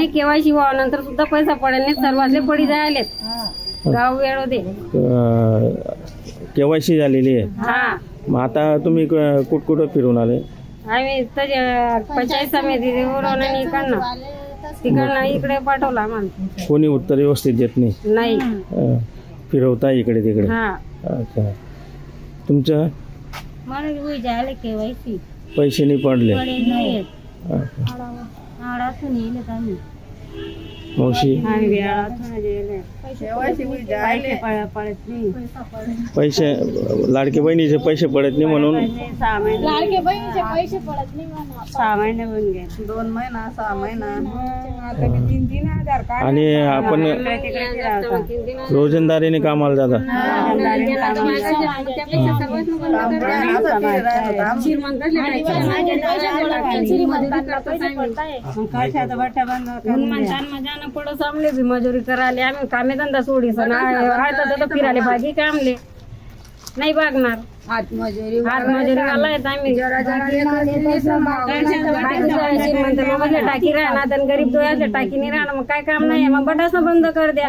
नाही केवायसी नंतर सुद्धा पैसा पडेल नाही, सर्वातले पडी जायलेत गाव वेळ होते. केवायसी झालेली आहे. हा मग आता तुम्ही कुठं फिरून आले? आम्ही पंचायत समितीवरून आणि तिकडनं इकडे पाठवला आम्हाला. कोणी उत्तर व्यवस्थित देत नाही. फिरवता इकडे तिकडे. हा अच्छा. तुमचं मला जायला केवायसी पैसे नाही पडले? नाही अच्छा. आम्ही मावशी पैसे लाडके बहिणीचे पैसे पडत नाही म्हणून 6 महिने लाडके बहिणीचे पैसे पडत नाही म्हणा. 6 महिने होऊन गेले. 2 महिना 6 महिना. आणि आपण रोजंदारीने कामाला जाता. पडो सामने भी मजुरी कराले आम्ही कामे धंदा सोडी फिराले भागी कामले नाही बघणार. हातमजुरी वाला आहेत आम्ही. टाकी राहणार गरीब दोयाच्या टाकी नाही राहणार, मग काय काम नाही, मग बटासनं बंद कर द्या.